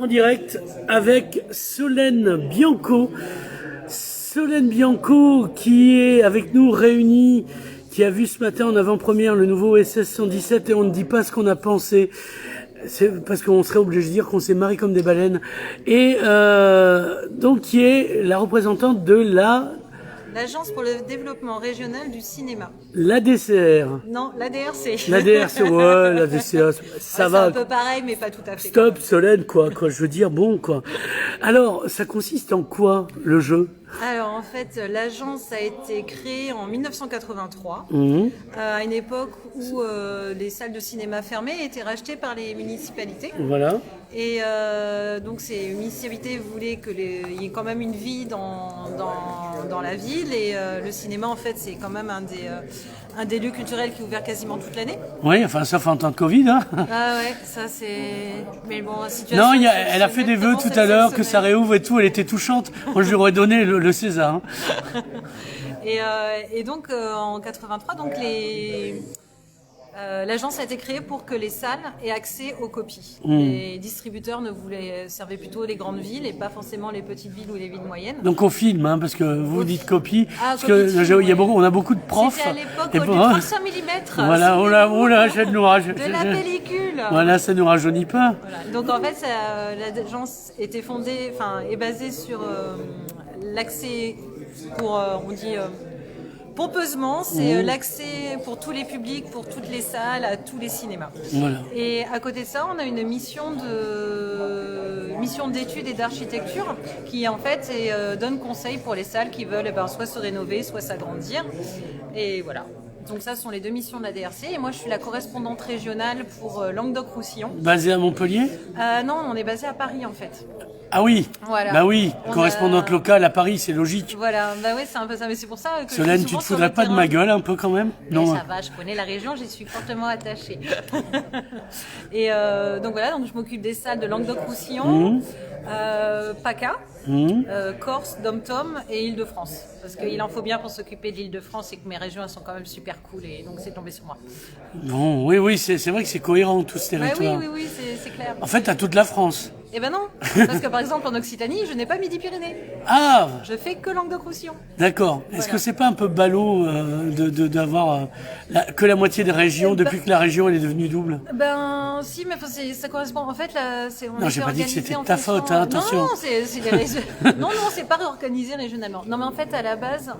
En direct avec Solène Bianco. Solène Bianco qui est avec nous réunie, qui a vu ce matin en avant-première le nouveau SS 117 et on ne dit pas ce qu'on a pensé. C'est parce qu'on serait obligé de dire qu'on s'est marié comme des baleines. Et donc qui est la représentante de l'Agence pour le développement régional du cinéma. l'ADCR. Non, l'ADRC. L'ADRC, ouais, l'ADCR, ça va. C'est un peu pareil, mais pas tout à fait. Stop, Solène, quoi, je veux dire, bon, quoi. Alors, ça consiste en quoi, le jeu? Alors, en fait, l'agence a été créée en 1983, à une époque où les salles de cinéma fermées étaient rachetées par les municipalités. Voilà. Et donc, ces municipalités voulaient qu'il y ait quand même une vie dans la ville. Et le cinéma, en fait, c'est quand même un des lieux culturels qui est ouvert quasiment toute l'année. Oui, enfin, sauf en temps de Covid, hein. Ah ouais, ça c'est... Mais bon, situation... Non, elle a fait des vœux tout à l'heure, que ça réouvre et tout, elle était touchante. Moi, je lui aurais donné le César. Hein. Et donc, en 83, donc l'agence a été créée pour que les salles aient accès aux copies. Les distributeurs servaient plutôt les grandes villes et pas forcément les petites villes ou les villes moyennes. Donc au film, hein, parce que vous dites copie, parce copie que film, il y a beaucoup, on a beaucoup de profs. C'était à l'époque du 35 mm. Voilà, ça nous rajeunit. De la pellicule. Voilà, ça nous rajeunit pas. Voilà. Donc en fait, l'agence était est basée sur l'accès pour, on dit... pompeusement, c'est l'accès pour tous les publics, pour toutes les salles, à tous les cinémas. Voilà. Et à côté de ça, on a une mission d'études et d'architecture qui en fait donne conseil pour les salles qui veulent soit se rénover, soit s'agrandir. Et voilà. Donc ça, ce sont les deux missions de la DRC. Et moi, je suis la correspondante régionale pour Languedoc-Roussillon. Basée à Montpellier ? Non, on est basé à Paris en fait. Ah oui, voilà. Bah oui, correspondante locale à Paris, c'est logique. Voilà, bah oui, c'est un peu ça, mais c'est pour ça que Solène, tu te foudrais pas de ma gueule un peu quand même? Non, ça va, je connais la région, j'y suis fortement attachée. Et donc voilà, donc je m'occupe des salles de Languedoc-Roussillon, PACA, Corse, Dom-Tom et Île-de-France. Parce qu'il en faut bien pour s'occuper de l'Île-de-France et que mes régions elles sont quand même super cool et donc c'est tombé sur moi. Bon, oui, c'est vrai que c'est cohérent tout ce territoire. Bah oui, c'est clair. En fait, t'as toute la France. Eh ben non, parce que par exemple en Occitanie, je n'ai pas Midi-Pyrénées. Ah! Je fais que Languedoc-Roussillon. D'accord. Est-ce que c'est pas un peu ballot d'avoir que la moitié des régions depuis que la région elle est devenue double? Ben si, mais ça correspond. En fait, là, non, j'ai pas dit que c'était ta faute, hein, attention. Non, c'est des régions. non, c'est pas réorganisé régionalement. Non, mais en fait, à la base,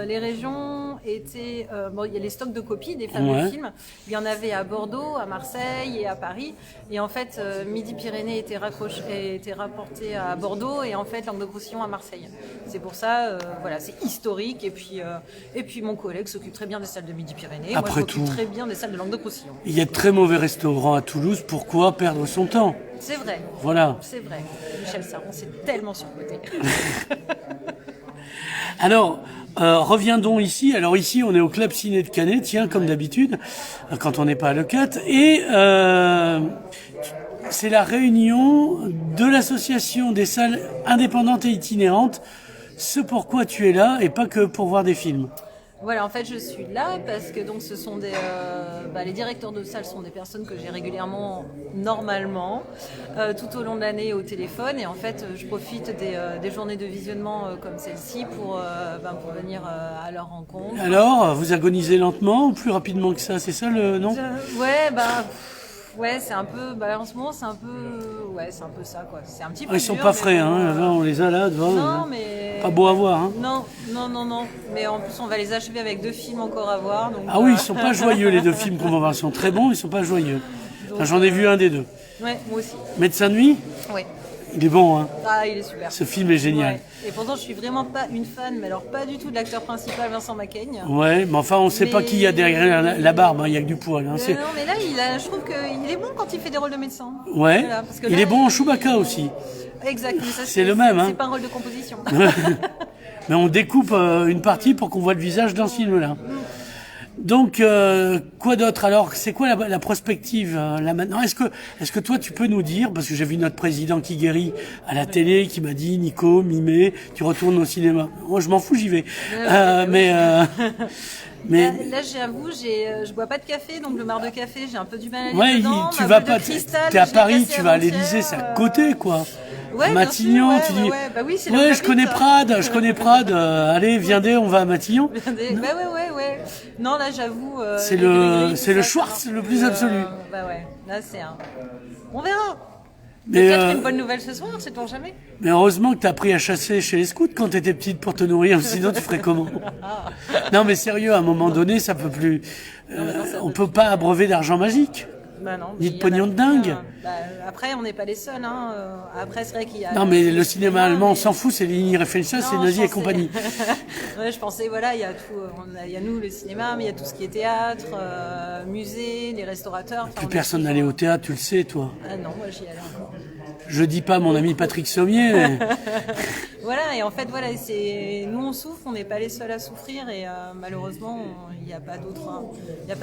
les régions étaient. Il y a les stocks de copies des fameux films. Il y en avait à Bordeaux, à Marseille et à Paris. Et en fait, Midi-Pyrénées était rapporté à Bordeaux et en fait Languedoc-Roussillon à Marseille. C'est pour ça, voilà, c'est historique. Et puis mon collègue s'occupe très bien des salles de Midi-Pyrénées. Moi, je m'occupe très bien des salles de Languedoc-Roussillon. Il y a de très mauvais restaurants à Toulouse. Pourquoi perdre son temps? C'est vrai. Voilà. C'est vrai. Michel Saron, c'est tellement surcoté. Alors, reviendons ici. Alors ici, on est au Club Ciné de Canet, tiens, comme d'habitude, quand on n'est pas à Leucate. Et c'est la réunion de l'association des salles indépendantes et itinérantes. Ce pourquoi tu es là et pas que pour voir des films. Voilà, en fait, je suis là parce que donc ce sont les directeurs de salles sont des personnes que j'ai régulièrement, normalement, tout au long de l'année au téléphone. Et en fait, je profite des journées de visionnement comme celle-ci pour venir à leur rencontre. Alors, vous agonisez lentement ou plus rapidement que ça? C'est ça le nom? Ouais, c'est un peu. En ce moment, c'est un peu ça, quoi. C'est un petit peu. Ils sont pas frais, hein. Là, on les a là devant. Non, mais. Pas beau à voir, hein. Non. Mais en plus, on va les achever avec 2 films encore à voir. Donc, oui, ils sont pas joyeux les 2 films qu'on va voir. Ils sont très bons, ils sont pas joyeux. J'en ai vu un des 2. Ouais, moi aussi. Médecin de nuit? Oui. Il est bon, hein. Ah, il est super. Ce film est génial. Ouais. Et pourtant, je suis vraiment pas une fan, mais alors pas du tout de l'acteur principal, Vincent Macaigne. Ouais, mais enfin, on sait pas qui il y a derrière la barbe, hein. Il y a que du poil. Hein. Non, mais là, je trouve qu'il est bon quand il fait des rôles de médecin. Ouais. Voilà, parce que il est bon en Chewbacca aussi. Exact. Mais ça, c'est le même, hein. C'est pas un rôle de composition. Mais on découpe une partie pour qu'on voit le visage dans ce film-là. Donc, quoi d'autre? Alors, c'est quoi la prospective là maintenant? Est-ce que toi tu peux nous dire, parce que j'ai vu notre président qui guérit à la télé, qui m'a dit Nico, Mimé, tu retournes au cinéma. Moi, je m'en fous, j'y vais. Mais là j'avoue, je bois pas de café, donc le marc de café, j'ai un peu du mal à ouais, aller dedans. tu Ma vas boule de pas, cristal, t'es à je l'ai Paris, cassée tu vas à avant-hier, l'Élysée, c'est à côté, quoi. Ouais, Matignon, bien sûr, tu dis, bah oui, c'est là où ouais, j'habite. je connais Prades, allez, viens, on va à Matignon. Ouais. Non, là, j'avoue. C'est les le, gris-gris, c'est tout le ça, Schwartz ça, le plus absolu. Bah ouais, là, c'est un. On verra. Mais, Peut-être une bonne nouvelle ce soir, sait-on jamais. mais heureusement que t'as appris à chasser chez les scouts quand t'étais petite pour te nourrir, sinon tu ferais comment? Non, mais sérieux, à un moment donné, ça peut plus, on peut pas abreuver d'argent magique. Bah non. Ni mais de pognon de dingue. Bah, après, on n'est pas les seuls. Hein. Après, c'est vrai qu'il y a. Non, mais le cinéma allemand, on mais- s'en fout, c'est les Réflexion, c'est Non, Nazi je et pensais- compagnie. Ouais, je pensais, voilà, il y a tout. Il y a nous, le cinéma, mais il y a tout ce qui est théâtre, musée, les restaurateurs. Enfin, Plus on est personne tous- n'allait au théâtre, tu le sais, toi. Ah non, moi j'y allais encore. Je dis pas mon ami Patrick Sommier, mais Voilà, et en fait, voilà, nous on souffre, on n'est pas les seuls à souffrir, et malheureusement, il n'y a pas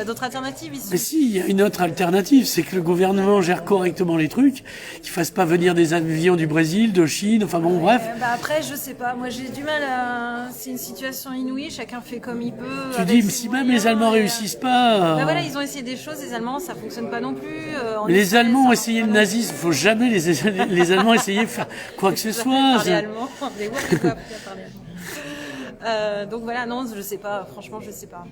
d'autre alternative ici. mais si, il y a une autre alternative, c'est que le gouvernement gère correctement les trucs, qu'il fasse pas venir des avions du Brésil, de Chine, enfin bon, bref. Bah après, je sais pas, moi j'ai du mal à. C'est une situation inouïe, chacun fait comme il peut. Tu avec dis, ses si même moyens, les Allemands et, réussissent pas... Bah voilà, ils ont essayé des choses, les Allemands, ça fonctionne pas non plus. En mais les Israël, Allemands ça ont marche essayé pas le non nazisme, faut jamais les Allemands essayer de faire quoi que ce plus. soit. Parler allemand, des voix qui doivent bien parler allemand. Donc voilà, non, je sais pas, franchement, je sais pas.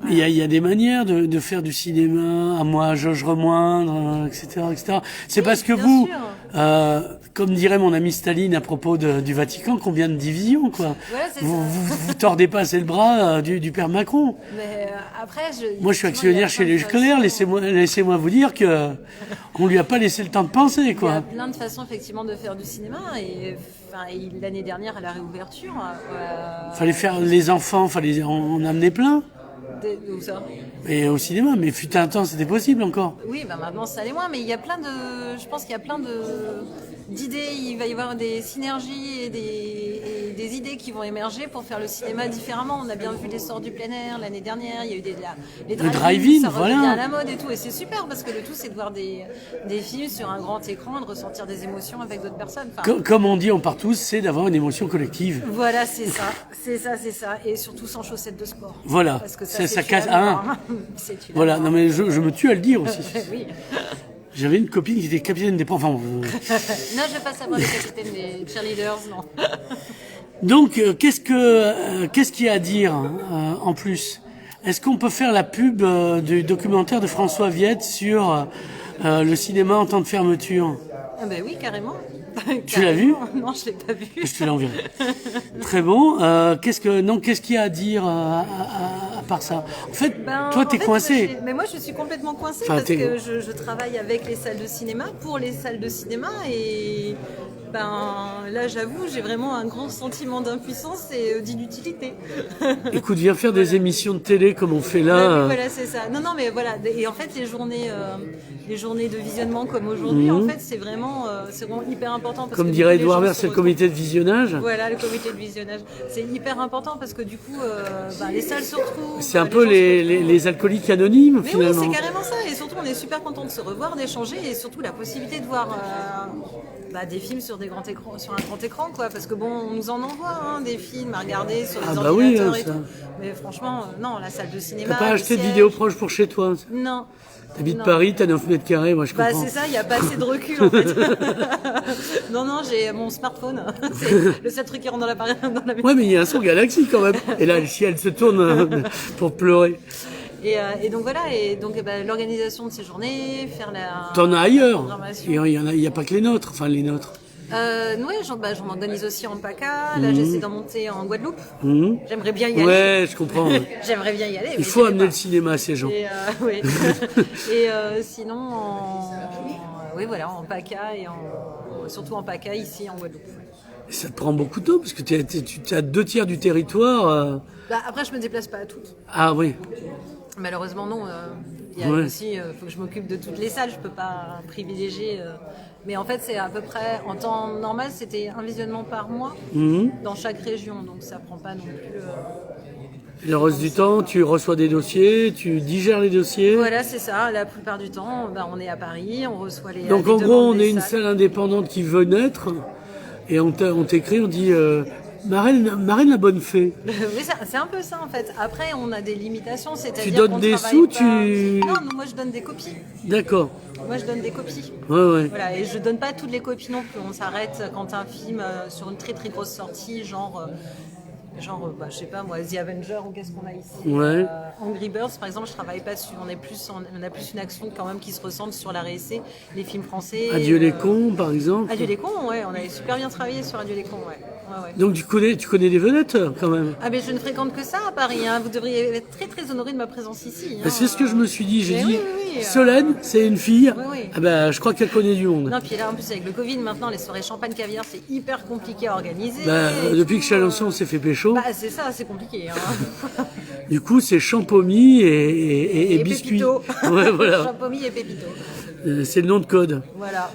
Il y a des manières de faire du cinéma, à moi, jauge remoindre, etc. C'est parce que bien vous, sûr. comme dirait mon ami Staline à propos du Vatican, combien de divisions, quoi. Voilà, c'est Vous tordez pas assez le bras du père Macron. Mais après, Moi, je suis actionnaire chez les Scolaires, laissez-moi vous dire que on lui a pas laissé le temps de penser, Il y a quoi. plein de façons effectivement de faire du cinéma et l'année dernière à la réouverture. Fallait faire les enfants, on amenait plein. Où ça? Et au cinéma, mais fut un temps, c'était possible encore. Oui, bah maintenant ça l'est moins, mais il y a plein de, je pense qu'il y a plein d'idées. Il va y avoir des synergies et des idées qui vont émerger pour faire le cinéma différemment. On a bien vu l'essor du plein air l'année dernière. Il y a eu les drive-in, ça voilà. revient à la mode et tout, et c'est super parce que le tout c'est de voir des films sur un grand écran, et de ressentir des émotions avec d'autres personnes. Enfin, Comme on dit en partout, c'est d'avoir une émotion collective. voilà, c'est ça, et surtout sans chaussettes de sport. Voilà. Parce que Ça c'est casse. une amour, hein. C'est une Voilà, amour. non mais je me tue à le dire aussi. Oui. J'avais une copine qui était capitaine des... Enfin, Non, je vais pas savoir les capitaines des cheerleaders, non. donc, qu'est-ce qu'il y a à dire en plus? Est-ce qu'on peut faire la pub du documentaire de François Viette sur le cinéma en temps de fermeture? Ah ben oui, carrément. Tu l'as vu? Non, je l'ai pas vu. Je te l'enverrai. Très bon. Qu'est-ce qu'il y a à dire à part ça? En fait, toi, t'es coincé. Mais moi, je suis complètement coincée Enfin, parce que je travaille avec les salles de cinéma, pour les salles de cinéma, et là, j'avoue, j'ai vraiment un grand sentiment d'impuissance et d'inutilité. Écoute, viens faire des émissions de télé comme on fait là. Ouais, oui, voilà, c'est ça. Non, mais voilà. Et en fait, les journées de visionnement comme aujourd'hui, en fait, c'est vraiment hyper important. Parce Comme que, du dirait coup, les Edouard gens Baird, se c'est le retrouvent- comité de visionnage. Voilà, le comité de visionnage. C'est hyper important parce que du coup, les salles se retrouvent. C'est un les peu gens se retrouvent. les alcooliques anonymes, Mais finalement. oui, c'est carrément ça. Et surtout, on est super content de se revoir, d'échanger, et surtout la possibilité de voir des films sur des grands écrans, sur un grand écran, quoi. Parce que bon, on nous en envoie des films à regarder sur les Ah bah oui, ordinateurs hein, et ça. tout. Mais franchement, non, la salle de cinéma. T'as pas le acheté de siège- vidéo proche pour chez toi? Non. T'habites Non. Paris, t'as 9 mètres carrés, moi je Bah comprends. c'est ça, il n'y a pas assez de recul en fait. Non, j'ai mon smartphone. C'est le seul truc qui rentre dans l'appareil, dans la maison. Ouais, mais il y a un son Galaxy quand même. Et là, si elle se tourne pour pleurer. Et donc voilà, l'organisation de ces journées, faire la T'en as ailleurs. programmation. Il y a pas que les nôtres. Enfin, les nôtres. Ouais, j'en organise aussi en PACA. Là, j'essaie d'en monter en Guadeloupe. Mhm. J'aimerais bien y aller. Ouais, je comprends. Ouais. J'aimerais bien y aller. mais Il j'y faut vais amener pas. le cinéma à ces gens. Et, oui. Et sinon, oui, voilà, en PACA surtout en PACA ici en Guadeloupe. Et ça te prend beaucoup de temps parce que tu as 2 tiers du territoire. Après, je me déplace pas à toutes. Ah oui. Malheureusement, non. Il y a Ouais. aussi, faut que je m'occupe de toutes les salles. Je peux pas privilégier. Mais en fait, c'est à peu près, en temps normal, c'était un visionnement par mois Mhm. dans chaque région. Donc ça prend pas non plus. Le reste du temps, tu reçois des dossiers, tu digères les dossiers. Voilà, c'est ça. La plupart du temps, on est à Paris, on reçoit les. Donc les en demandes gros, on des est une salles. salle indépendante qui veut naître et on t'écrit, on dit Marraine la bonne fée. Oui, c'est un peu ça en fait. Après, on a des limitations, c'est-à-dire Tu donnes qu'on des travaille sous, pas... Non, moi je donne des copies. D'accord. Moi je donne des copies. Ouais. Voilà, et je donne pas toutes les copies non plus. On s'arrête quand un film sur une très très grosse sortie, genre je sais pas moi, The Avenger ou qu'est-ce qu'on a ici. Ouais. Angry Birds par exemple, je travaille pas dessus. On a plus une action quand même qui se ressente sur la réessai, les films français. Adieu les cons, par exemple. Adieu les cons, ouais, on avait super bien travaillé sur Adieu les cons, ouais. Donc tu connais des vedettes quand même. Ah mais je ne fréquente que ça à Paris, hein. Vous devriez être très très honoré de ma présence ici. Hein. C'est ce que je me suis dit, j'ai dit, oui, Solène, c'est une fille, oui. Ah bah, je crois qu'elle connaît du monde. Non, puis là en plus avec le Covid maintenant, les soirées champagne caviar c'est hyper compliqué à organiser. Depuis que Chalençon s'est fait pécho, c'est ça, c'est compliqué. Hein. du coup c'est champomis et biscuits. Pépito. Ouais, voilà. Champomis et Pépito. C'est le nom de code. Voilà.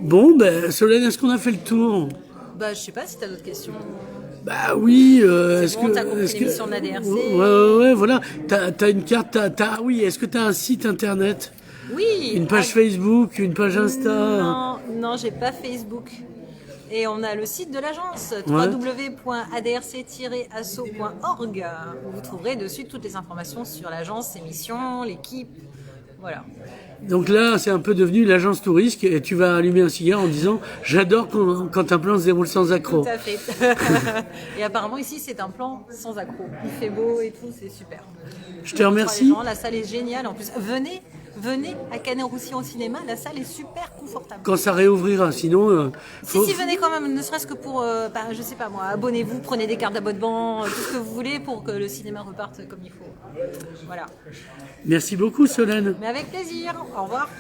Bon, Solène, est-ce qu'on a fait le tour? Je sais pas si t'as d'autres questions. Bah oui, T'as compris l'émission de la DRC. Ouais, voilà. T'as une carte, oui, est-ce que t'as un site internet? Oui. Une page Facebook, une page Insta? Non, j'ai pas Facebook. Et on a le site de l'agence, Ouais. www.adrc-asso.org, où vous trouverez dessus toutes les informations sur l'agence, ses missions, l'équipe. Voilà. Donc là, c'est un peu devenu l'agence touriste et tu vas allumer un cigare en disant « J'adore quand un plan se déroule sans accroc. » Tout à fait. Et apparemment ici, c'est un plan sans accroc. Il fait beau et tout, c'est super. Je te remercie. La salle est géniale. En plus, venez à Canet-Roussillon au cinéma. La salle est super confortable. Quand ça réouvrira, sinon... Si, venez quand même, ne serait-ce que pour, je sais pas moi, abonnez-vous, prenez des cartes d'abonnement, tout ce que vous voulez pour que le cinéma reparte comme il faut. Voilà. Merci beaucoup, Solène. Mais avec plaisir. Au revoir.